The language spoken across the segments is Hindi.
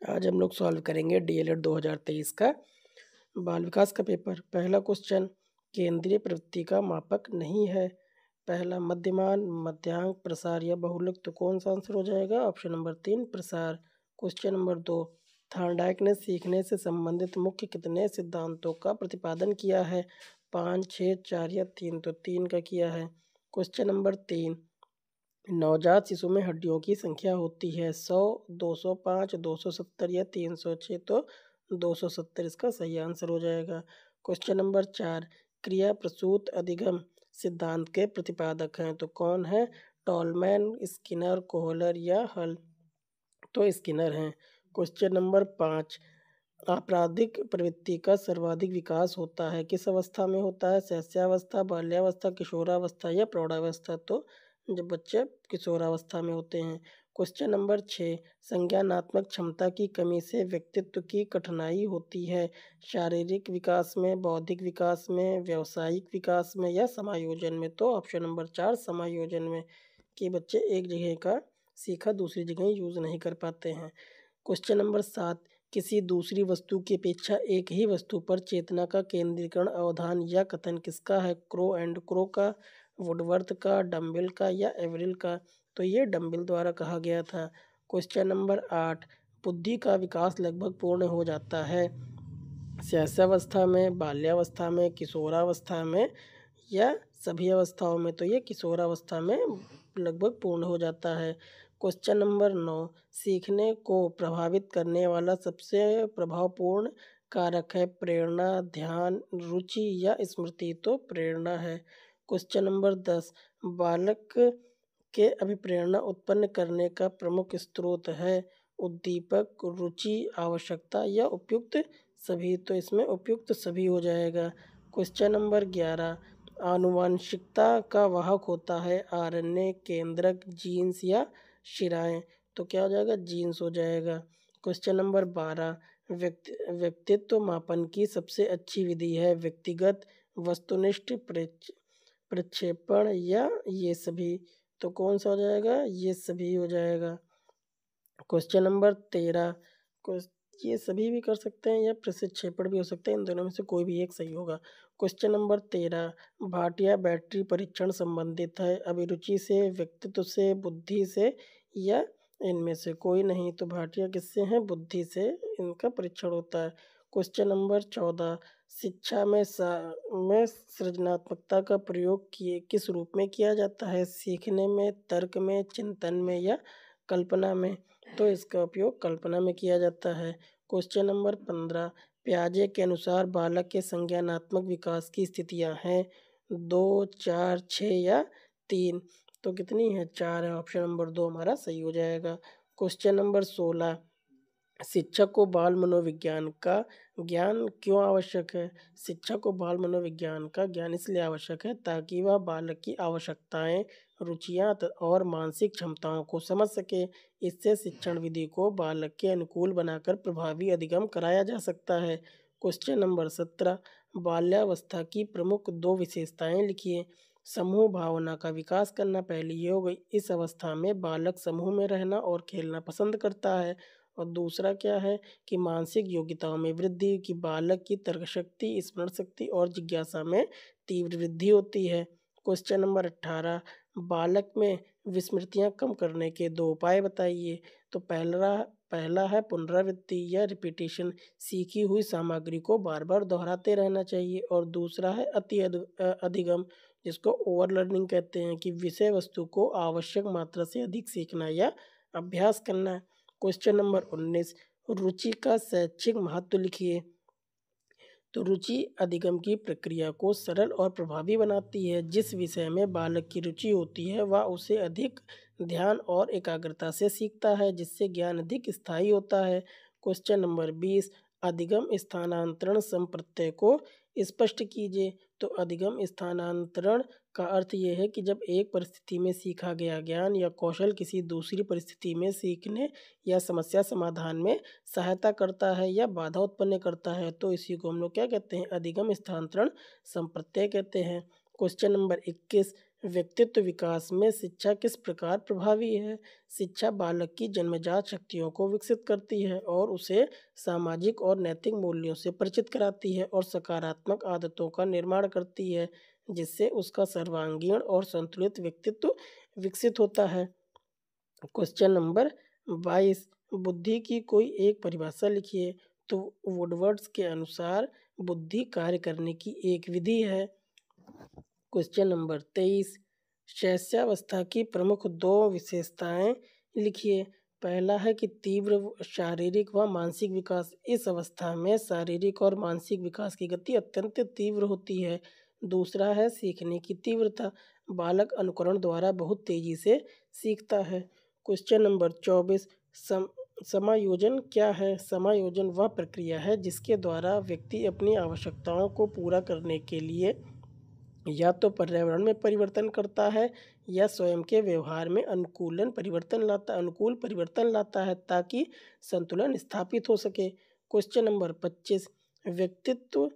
आज हम लोग सॉल्व करेंगे डीएलएड 2023 का बाल विकास का पेपर। पहला क्वेश्चन, केंद्रीय प्रवृत्ति का मापक नहीं है। पहला, मध्यमान, मध्यांक, प्रसार या बहुलक। तो कौन सा आंसर हो जाएगा? ऑप्शन नंबर 3 प्रसार। क्वेश्चन नंबर 2, थॉर्नडाइक ने सीखने से संबंधित मुख्य कितने सिद्धांतों का प्रतिपादन किया है? 5, 6, 4 या 3। तो 3 का किया है। क्वेश्चन नंबर 3, नवजात शिशु में हड्डियों की संख्या होती है 100, 205, 270 या 306। तो 270 इसका सही आंसर हो जाएगा। क्वेश्चन नंबर 4, क्रिया प्रसूत अधिगम सिद्धांत के प्रतिपादक हैं। तो कौन है? टॉलमैन, स्किनर, कोहलर या हल। तो स्किनर हैं। क्वेश्चन नंबर 5, आपराधिक प्रवृत्ति का सर्वाधिक विकास होता है किस अवस्था में होता है? शैशवावस्था, बाल्यावस्था, किशोरावस्था या प्रौढ़ावस्था। तो जब बच्चे किशोरावस्था में होते हैं। क्वेश्चन नंबर 6, संज्ञानात्मक क्षमता की कमी से व्यक्तित्व की कठिनाई होती है। शारीरिक विकास में, बौद्धिक विकास में, व्यावसायिक विकास में या समायोजन में। तो ऑप्शन नंबर 4 समायोजन में, कि बच्चे एक जगह का सीखा दूसरी जगह यूज नहीं कर पाते हैं। क्वेश्चन नंबर 7, किसी दूसरी वस्तु की अपेक्षा एक ही वस्तु पर चेतना का केंद्रीकरण अवधान या कथन किसका है? क्रो एंड क्रो का, वुडवर्थ का, डम्बिल का या एवरिल का। तो ये डम्बिल द्वारा कहा गया था। क्वेश्चन नंबर 8, बुद्धि का विकास लगभग पूर्ण हो जाता है शैशवावस्था में, बाल्यावस्था में, किशोरावस्था में या सभी अवस्थाओं में। तो ये किशोरावस्था में लगभग पूर्ण हो जाता है। क्वेश्चन नंबर 9, सीखने को प्रभावित करने वाला सबसे प्रभावपूर्ण कारक है प्रेरणा, ध्यान, रुचि या स्मृति। तो प्रेरणा है। क्वेश्चन नंबर 10, बालक के अभिप्रेरणा उत्पन्न करने का प्रमुख स्रोत है उद्दीपक, रुचि, आवश्यकता या उपयुक्त सभी। तो इसमें उपयुक्त सभी हो जाएगा। क्वेश्चन नंबर 11, आनुवांशिकता का वाहक होता है आरएनए, केंद्रक, जीन्स या शिराएं। तो क्या हो जाएगा? जीन्स हो जाएगा। क्वेश्चन नंबर 12, व्यक्तित्व मापन की सबसे अच्छी विधि है व्यक्तिगत, वस्तुनिष्ठ, प्रक्षेपण या ये सभी। तो कौन सा हो जाएगा? ये सभी हो जाएगा। क्वेश्चन नंबर 13, ये सभी भी कर सकते हैं या प्रक्षेपण भी हो सकते हैं, इन दोनों में से कोई भी एक सही होगा। क्वेश्चन नंबर 13, भाटिया बैटरी परीक्षण संबंधित है अभिरुचि से, व्यक्तित्व से, बुद्धि से या इनमें से कोई नहीं। तो भाटिया किससे हैं? बुद्धि से इनका परीक्षण होता है। क्वेश्चन नंबर 14, शिक्षा में सृजनात्मकता का प्रयोग किस रूप में किया जाता है? सीखने में, तर्क में, चिंतन में या कल्पना में। तो इसका उपयोग कल्पना में किया जाता है। क्वेश्चन नंबर 15, पियाजे के अनुसार बालक के संज्ञानात्मक विकास की स्थितियां हैं 2, 4, 6 या 3। तो कितनी है? 4 है। ऑप्शन नंबर 2 हमारा सही हो जाएगा। क्वेश्चन नंबर 16, शिक्षक को बाल मनोविज्ञान का ज्ञान क्यों आवश्यक है? शिक्षक को बाल मनोविज्ञान का ज्ञान इसलिए आवश्यक है ताकि वह बालक की आवश्यकताएं, रुचियां और मानसिक क्षमताओं को समझ सके। इससे शिक्षण विधि को बालक के अनुकूल बनाकर प्रभावी अधिगम कराया जा सकता है। क्वेश्चन नंबर 17, बाल्यावस्था की प्रमुख 2 विशेषताएं लिखिए। समूह भावना का विकास करना पहली ये हो गई। इस अवस्था में बालक समूह में रहना और खेलना पसंद करता है। और दूसरा क्या है कि मानसिक योग्यताओं में वृद्धि, की बालक की तर्कशक्ति, स्मरण शक्ति और जिज्ञासा में तीव्र वृद्धि होती है। क्वेश्चन नंबर 18, बालक में विस्मृतियां कम करने के 2 उपाय बताइए। तो पहला है पुनरावृत्ति या रिपीटेशन, सीखी हुई सामग्री को बार बार दोहराते रहना चाहिए। और दूसरा है अधिगम, जिसको ओवर लर्निंग कहते हैं, कि विषय वस्तु को आवश्यक मात्रा से अधिक सीखना या अभ्यास करना। क्वेश्चन नंबर 19, रुचि का शैक्षिक महत्व लिखिए। तो रुचि अधिगम की प्रक्रिया को सरल और प्रभावी बनाती है। जिस विषय में बालक की रुचि होती है वह उसे अधिक ध्यान और एकाग्रता से सीखता है, जिससे ज्ञान अधिक स्थायी होता है। क्वेश्चन नंबर 20, अधिगम स्थानांतरण संप्रत्यय को स्पष्ट कीजिए। तो अधिगम स्थानांतरण का अर्थ यह है कि जब एक परिस्थिति में सीखा गया ज्ञान या कौशल किसी दूसरी परिस्थिति में सीखने या समस्या समाधान में सहायता करता है या बाधा उत्पन्न करता है, तो इसी को हम लोग क्या कहते हैं? अधिगम स्थानांतरण संप्रत्यय कहते हैं। क्वेश्चन नंबर 21, व्यक्तित्व विकास में शिक्षा किस प्रकार प्रभावी है? शिक्षा बालक की जन्मजात शक्तियों को विकसित करती है और उसे सामाजिक और नैतिक मूल्यों से परिचित कराती है और सकारात्मक आदतों का निर्माण करती है, जिससे उसका सर्वांगीण और संतुलित व्यक्तित्व विकसित होता है। क्वेश्चन नंबर 22, बुद्धि की कोई एक परिभाषा लिखिए। तो वुडवर्ड्स के अनुसार बुद्धि कार्य करने की एक विधि है। क्वेश्चन नंबर 23, शैशवावस्था की प्रमुख 2 विशेषताएं लिखिए। पहला है कि तीव्र शारीरिक व मानसिक विकास। इस अवस्था में शारीरिक और मानसिक विकास की गति अत्यंत तीव्र होती है। दूसरा है सीखने की तीव्रता। बालक अनुकरण द्वारा बहुत तेजी से सीखता है। क्वेश्चन नंबर 24, समायोजन क्या है? समायोजन वह प्रक्रिया है जिसके द्वारा व्यक्ति अपनी आवश्यकताओं को पूरा करने के लिए या तो पर्यावरण में परिवर्तन करता है या स्वयं के व्यवहार में अनुकूल परिवर्तन लाता है ताकि संतुलन स्थापित हो सके। क्वेश्चन नंबर 25, व्यक्तित्व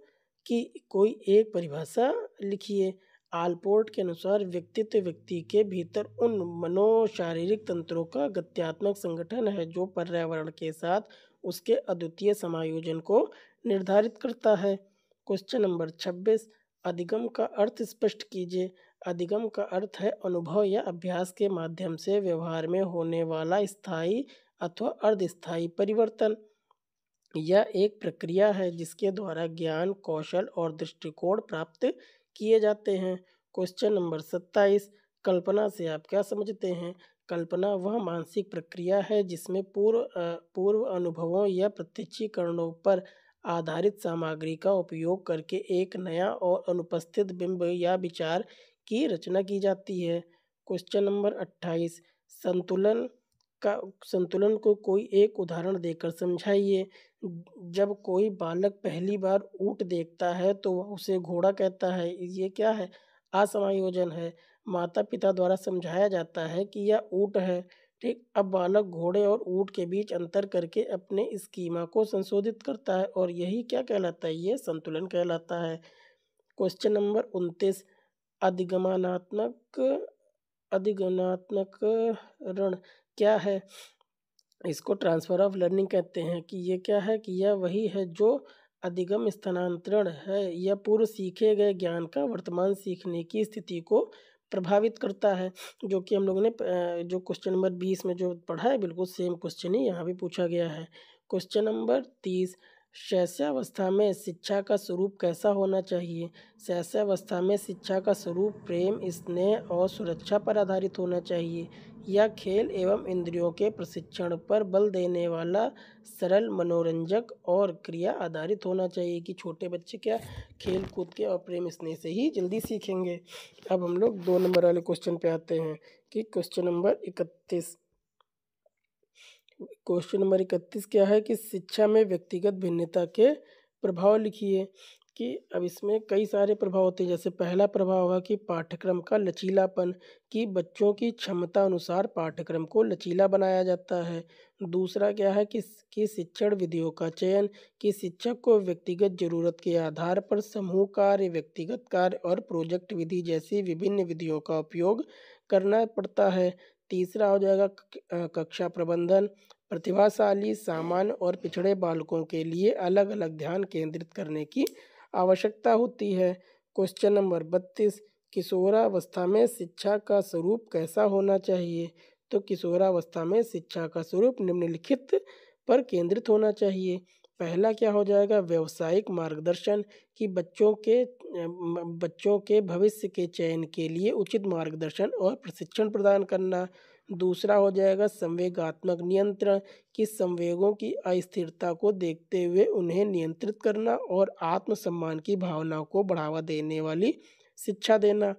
की कोई एक परिभाषा लिखिए। आलपोर्ट के अनुसार व्यक्तित्व व्यक्ति के भीतर उन मनोशारीरिक तंत्रों का गत्यात्मक संगठन है जो पर्यावरण के साथ उसके अद्वितीय समायोजन को निर्धारित करता है। क्वेश्चन नंबर 26, अधिगम का अर्थ स्पष्ट कीजिए। अधिगम का अर्थ है अनुभव या अभ्यास के माध्यम से व्यवहार में होने वाला स्थायी अथवा अर्धस्थायी परिवर्तन। यह एक प्रक्रिया है जिसके द्वारा ज्ञान, कौशल और दृष्टिकोण प्राप्त किए जाते हैं। क्वेश्चन नंबर 27, कल्पना से आप क्या समझते हैं? कल्पना वह मानसिक प्रक्रिया है जिसमें पूर्व अनुभवों या प्रत्यक्षीकरणों पर आधारित सामग्री का उपयोग करके एक नया और अनुपस्थित बिंब या विचार की रचना की जाती है। क्वेश्चन नंबर 28, संतुलन को कोई एक उदाहरण देकर समझाइए। जब कोई बालक पहली बार ऊंट देखता है तो वह उसे घोड़ा कहता है। ये क्या है? असमायोजन है। माता पिता द्वारा समझाया जाता है कि यह ऊंट है। ठीक, अब बालक घोड़े और ऊंट के बीच अंतर करके अपने स्कीमा को संशोधित करता है और यही क्या कहलाता है? ये संतुलन कहलाता है। क्वेश्चन नंबर 29, अधिगमनात्मक अधिगमनात्मक ऋण क्या है? इसको ट्रांसफर ऑफ लर्निंग कहते हैं। कि ये क्या है? कि यह वही है जो अधिगम स्थानांतरण है। यह पूर्व सीखे गए ज्ञान का वर्तमान सीखने की स्थिति को प्रभावित करता है, जो कि हम लोगों ने जो क्वेश्चन नंबर 20 में जो पढ़ा है बिल्कुल सेम क्वेश्चन ही यहाँ भी पूछा गया है। क्वेश्चन नंबर 30, शैशवावस्था में शिक्षा का स्वरूप कैसा होना चाहिए? शैशवावस्था में शिक्षा का स्वरूप प्रेम, स्नेह और सुरक्षा पर आधारित होना चाहिए। यह खेल एवं इंद्रियों के प्रशिक्षण पर बल देने वाला सरल, मनोरंजक और क्रिया आधारित होना चाहिए। कि छोटे बच्चे क्या खेल कूद के और प्रेम स्नेह से ही जल्दी सीखेंगे। अब हम लोग 2 नंबर वाले क्वेश्चन पे आते हैं कि क्वेश्चन नंबर 31। क्वेश्चन नंबर 31 क्या है? कि शिक्षा में व्यक्तिगत भिन्नता के प्रभाव लिखिए। कि अब इसमें कई सारे प्रभाव होते हैं। जैसे पहला प्रभाव हुआ कि पाठ्यक्रम का लचीलापन। कि बच्चों की क्षमता अनुसार पाठ्यक्रम को लचीला बनाया जाता है। दूसरा क्या है? कि शिक्षण विधियों का चयन। कि शिक्षक को व्यक्तिगत जरूरत के आधार पर समूह कार्य, व्यक्तिगत कार्य और प्रोजेक्ट विधि जैसी विभिन्न विधियों का उपयोग करना पड़ता है। तीसरा हो जाएगा कक्षा प्रबंधन। प्रतिभाशाली, सामान्य और पिछड़े बालकों के लिए अलग अलग ध्यान केंद्रित करने की आवश्यकता होती है। क्वेश्चन नंबर 32, किशोरावस्था में शिक्षा का स्वरूप कैसा होना चाहिए? तो किशोरावस्था में शिक्षा का स्वरूप निम्नलिखित पर केंद्रित होना चाहिए। पहला क्या हो जाएगा? व्यावसायिक मार्गदर्शन। कि बच्चों के भविष्य के चयन के लिए उचित मार्गदर्शन और प्रशिक्षण प्रदान करना। दूसरा हो जाएगा संवेगात्मक नियंत्रण। कि संवेगों की अस्थिरता को देखते हुए उन्हें नियंत्रित करना और आत्मसम्मान की भावना को बढ़ावा देने वाली शिक्षा देना।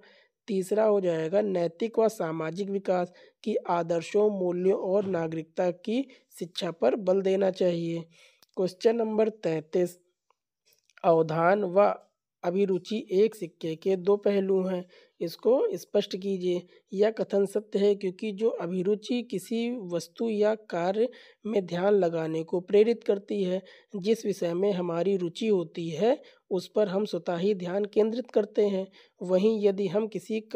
तीसरा हो जाएगा नैतिक व सामाजिक विकास। कि आदर्शों, मूल्यों और नागरिकता की शिक्षा पर बल देना चाहिए। क्वेश्चन नंबर 33, अवधान व अभिरुचि एक सिक्के के 2 पहलू हैं। इसको स्पष्ट कीजिए। यह कथन सत्य है क्योंकि जो अभिरुचि किसी वस्तु या कार्य में ध्यान लगाने को प्रेरित करती है, जिस विषय में हमारी रुचि होती है उस पर हम स्वतः ही ध्यान केंद्रित करते हैं। वहीं यदि हम किसी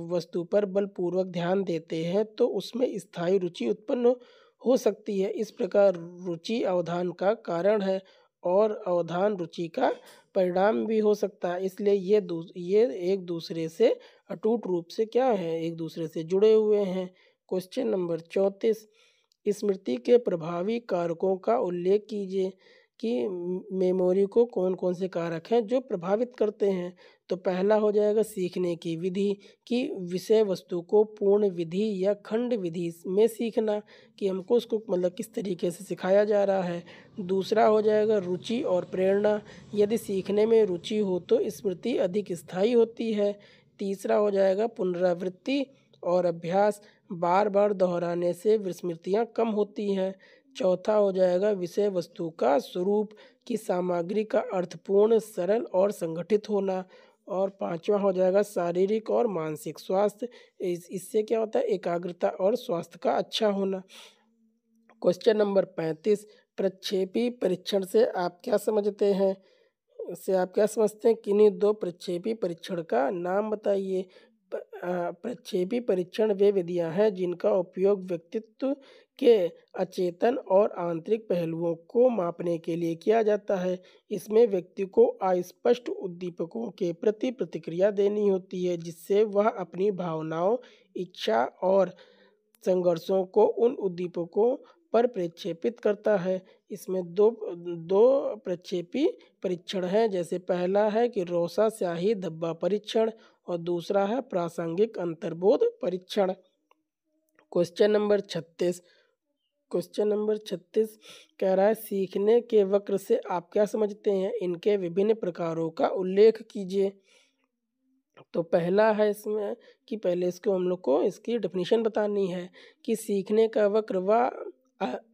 वस्तु पर बलपूर्वक ध्यान देते हैं तो उसमें स्थायी रुचि उत्पन्न हो सकती है। इस प्रकार रुचि अवधान का कारण है और अवधान रुचि का परिणाम भी हो सकता है। इसलिए ये एक दूसरे से अटूट रूप से क्या है, एक दूसरे से जुड़े हुए हैं। क्वेश्चन नंबर 34, स्मृति के प्रभावी कारकों का उल्लेख कीजिए कि मेमोरी को कौन कौन से कारक हैं जो प्रभावित करते हैं। तो पहला हो जाएगा सीखने की विधि, कि विषय वस्तु को पूर्ण विधि या खंड विधि में सीखना, कि हमको उसको मतलब किस तरीके से सिखाया जा रहा है। दूसरा हो जाएगा रुचि और प्रेरणा, यदि सीखने में रुचि हो तो स्मृति अधिक स्थायी होती है। तीसरा हो जाएगा पुनरावृत्ति और अभ्यास, बार बार दोहराने से विस्मृतियाँ कम होती हैं। चौथा हो जाएगा विषय वस्तु का स्वरूप, की सामग्री का अर्थपूर्ण, सरल और संगठित होना। और पांचवा हो जाएगा शारीरिक और मानसिक स्वास्थ्य, इससे क्या होता है, एकाग्रता और स्वास्थ्य का अच्छा होना। क्वेश्चन नंबर 35, प्रक्षेपी परीक्षण से आप क्या समझते हैं? इससे आप क्या समझते हैं? किन्हीं दो प्रक्षेपी परीक्षण का नाम बताइए। प्रक्षेपी परीक्षण वे विधियां हैं जिनका उपयोग व्यक्तित्व के अचेतन और आंतरिक पहलुओं को मापने के लिए किया जाता है। इसमें व्यक्ति को अस्पष्ट उद्दीपकों के प्रति प्रतिक्रिया देनी होती है, जिससे वह अपनी भावनाओं, इच्छा और संघर्षों को उन उद्दीपकों पर प्रक्षेपित करता है। इसमें दो दो प्रक्षेपी परीक्षण हैं, जैसे पहला है कि रोसा स्याही धब्बा परीक्षण और दूसरा है प्रासंगिक अंतर्बोध परीक्षण। क्वेश्चन नंबर 36 कह रहा है सीखने के वक्र से आप क्या समझते हैं? इनके विभिन्न प्रकारों का उल्लेख कीजिए। तो पहला है इसमें कि पहले इसको हम लोग को इसकी डेफिनेशन बतानी है कि सीखने का वक्र वह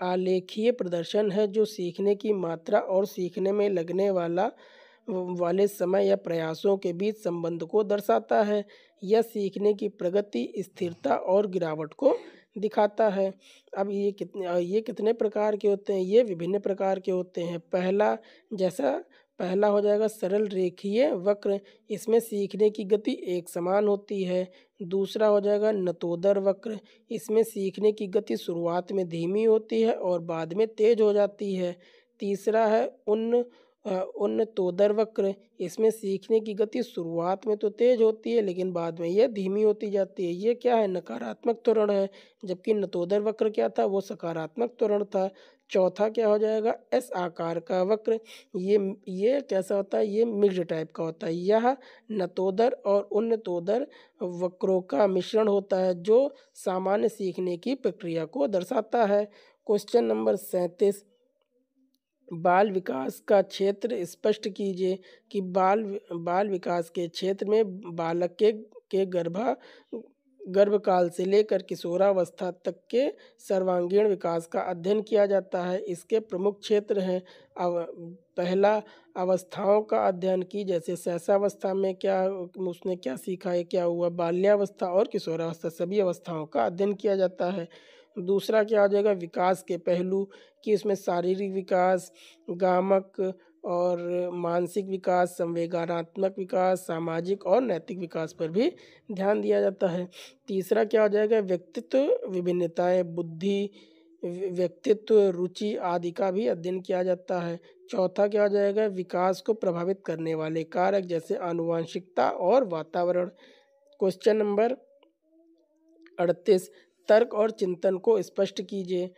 आलेखीय प्रदर्शन है जो सीखने की मात्रा और सीखने में लगने वाले समय या प्रयासों के बीच संबंध को दर्शाता है। यह सीखने की प्रगति, स्थिरता और गिरावट को दिखाता है। अब ये कितने प्रकार के होते हैं? ये विभिन्न प्रकार के होते हैं। पहला हो जाएगा सरल रेखीय वक्र, इसमें सीखने की गति एक समान होती है। दूसरा हो जाएगा नतोदर वक्र, इसमें सीखने की गति शुरुआत में धीमी होती है और बाद में तेज हो जाती है। तीसरा है उन्नतोदर वक्र, इसमें सीखने की गति शुरुआत में तो तेज होती है लेकिन बाद में यह धीमी होती जाती है। ये क्या है? नकारात्मक त्वरण है, जबकि नतोदर वक्र क्या था? वो सकारात्मक त्वरण था। चौथा क्या हो जाएगा? एस आकार का वक्र, ये कैसा होता है? ये मिक्स्ड टाइप का होता है। यह नतोदर और उन्नतोदर वक्रों का मिश्रण होता है जो सामान्य सीखने की प्रक्रिया को दर्शाता है। क्वेश्चन नंबर 37, बाल विकास का क्षेत्र स्पष्ट कीजिए कि बाल विकास के क्षेत्र में बालक के गर्भकाल से लेकर किशोरावस्था तक के सर्वांगीण विकास का अध्ययन किया जाता है। इसके प्रमुख क्षेत्र हैं पहला अवस्थाओं का अध्ययन, की जैसे शैशवावस्था में उसने क्या सीखा है, क्या हुआ, बाल्यावस्था और किशोरावस्था सभी अवस्थाओं का अध्ययन किया जाता है। दूसरा क्या हो जाएगा? विकास के पहलू, कि उसमें शारीरिक विकास, गामक और मानसिक विकास, संवेदनात्मक विकास, सामाजिक और नैतिक विकास पर भी ध्यान दिया जाता है। तीसरा क्या हो जाएगा? व्यक्तित्व विभिन्नताएं, बुद्धि, व्यक्तित्व, रुचि आदि का भी अध्ययन किया जाता है। चौथा क्या हो जाएगा? विकास को प्रभावित करने वाले कारक जैसे आनुवंशिकता और वातावरण। क्वेश्चन नंबर 38, तर्क और चिंतन को स्पष्ट कीजिए।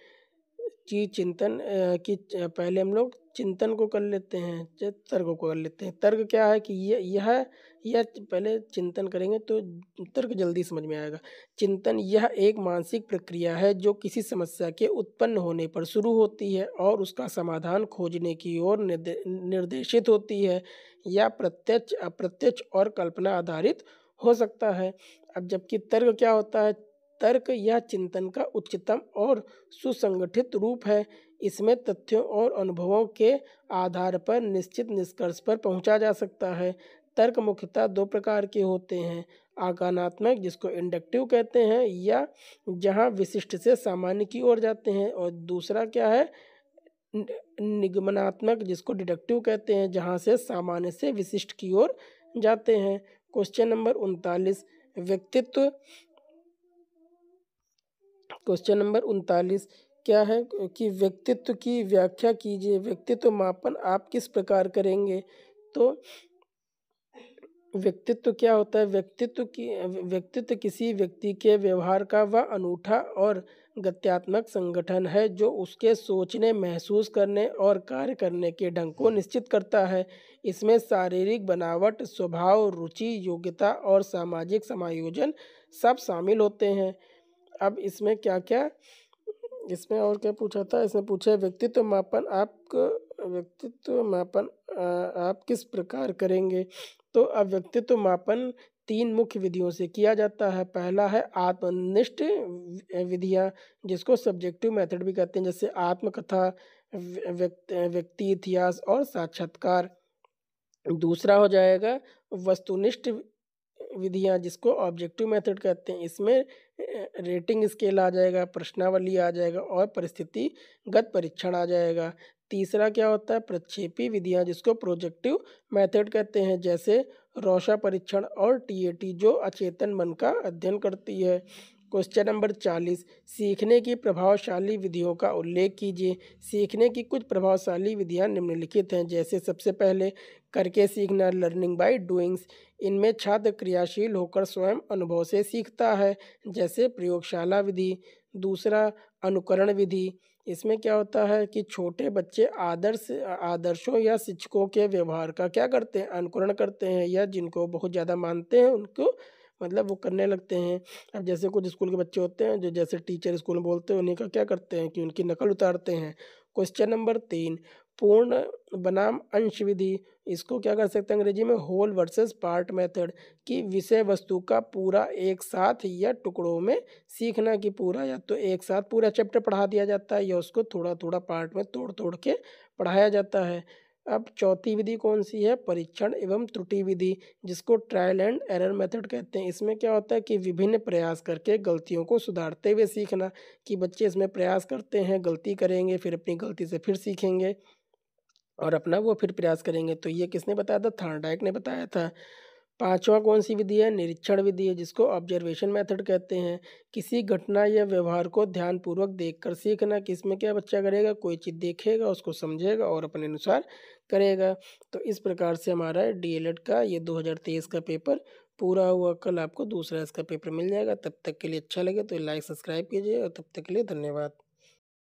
पहले हम लोग चिंतन को कर लेते हैं, तर्क को कर लेते हैं। तर्क क्या है कि यह पहले चिंतन करेंगे तो तर्क जल्दी समझ में आएगा। चिंतन यह एक मानसिक प्रक्रिया है जो किसी समस्या के उत्पन्न होने पर शुरू होती है और उसका समाधान खोजने की ओर निर्देशित होती है। यह प्रत्यक्ष, अप्रत्यक्ष और कल्पना आधारित हो सकता है। अब जबकि तर्क क्या होता है? तर्क यह चिंतन का उच्चतम और सुसंगठित रूप है। इसमें तथ्यों और अनुभवों के आधार पर निश्चित निष्कर्ष पर पहुंचा जा सकता है। तर्क मुख्यतः दो प्रकार के होते हैं, आगमनात्मक जिसको इंडक्टिव कहते हैं या जहाँ विशिष्ट से सामान्य की ओर जाते हैं, और दूसरा क्या है निगमनात्मक जिसको डिडक्टिव कहते हैं जहाँ से सामान्य से विशिष्ट की ओर जाते हैं। क्वेश्चन नंबर 39 व्यक्तित्व। क्वेश्चन नंबर 39 क्या है कि व्यक्तित्व की व्याख्या कीजिए। व्यक्तित्व मापन आप किस प्रकार करेंगे? तो व्यक्तित्व क्या होता है? व्यक्तित्व किसी व्यक्ति के व्यवहार का वह अनूठा और गत्यात्मक संगठन है जो उसके सोचने, महसूस करने और कार्य करने के ढंग को निश्चित करता है। इसमें शारीरिक बनावट, स्वभाव, रुचि, योग्यता और सामाजिक समायोजन सब शामिल होते हैं। अब इसमें क्या क्या इसमें और क्या पूछा था? इसमें पूछा है व्यक्तित्व मापन आप किस प्रकार करेंगे? तो अब व्यक्तित्व मापन 3 मुख्य विधियों से किया जाता है। पहला है आत्मनिष्ठ विधियाँ जिसको सब्जेक्टिव मेथड भी कहते हैं, जैसे आत्मकथा, व्यक्ति इतिहास और साक्षात्कार। दूसरा हो जाएगा वस्तुनिष्ठ विधियाँ जिसको ऑब्जेक्टिव मेथड कहते हैं। इसमें रेटिंग स्केल आ जाएगा, प्रश्नावली आ जाएगा और परिस्थितिगत परीक्षण आ जाएगा। तीसरा क्या होता है? प्रक्षेपी विधियाँ जिसको प्रोजेक्टिव मेथड कहते हैं, जैसे रोशा परीक्षण और टीएटी जो अचेतन मन का अध्ययन करती है। क्वेश्चन नंबर 40 सीखने की प्रभावशाली विधियों का उल्लेख कीजिए। सीखने की कुछ प्रभावशाली विधियाँ निम्नलिखित हैं, जैसे सबसे पहले करके सीखना, लर्निंग बाय डूइंग्स। इनमें छात्र क्रियाशील होकर स्वयं अनुभव से सीखता है, जैसे प्रयोगशाला विधि। दूसरा अनुकरण विधि। इसमें क्या होता है कि छोटे बच्चे आदर्शों या शिक्षकों के व्यवहार का क्या करते हैं? अनुकरण करते हैं, या जिनको बहुत ज़्यादा मानते हैं उनको मतलब वो करने लगते हैं। अब जैसे कुछ स्कूल के बच्चे होते हैं जो जैसे टीचर स्कूल में बोलते हैं उन्हीं का क्या करते हैं कि उनकी नकल उतारते हैं। क्वेश्चन नंबर 3 पूर्ण बनाम अंश विधि। इसको क्या कर सकते हैं अंग्रेजी में होल वर्सेस पार्ट मेथड, कि विषय वस्तु का पूरा एक साथ या टुकड़ों में सीखना, कि पूरा या तो एक साथ पूरा चैप्टर पढ़ा दिया जाता है या उसको थोड़ा थोड़ा पार्ट में तोड़ तोड़ के पढ़ाया जाता है। अब चौथी विधि कौन सी है? परीक्षण एवं त्रुटि विधि जिसको ट्रायल एंड एरर मेथड कहते हैं। इसमें क्या होता है कि विभिन्न प्रयास करके गलतियों को सुधारते हुए सीखना, कि बच्चे इसमें प्रयास करते हैं, गलती करेंगे, फिर अपनी गलती से फिर सीखेंगे और अपना वो फिर प्रयास करेंगे। तो ये किसने बताया था? थॉर्नडाइक ने बताया था। पांचवा कौन सी विधि है? निरीक्षण विधि है जिसको ऑब्जर्वेशन मेथड कहते हैं। किसी घटना या व्यवहार को ध्यानपूर्वक देखकर सीखना, कि इसमें क्या बच्चा करेगा? कोई चीज़ देखेगा, उसको समझेगा और अपने अनुसार करेगा। तो इस प्रकार से हमारा डीएलएड का ये 2023 का पेपर पूरा हुआ। कल आपको दूसरा इसका पेपर मिल जाएगा। तब तक के लिए अच्छा लगे तो लाइक सब्सक्राइब कीजिए और तब तक के लिए धन्यवाद।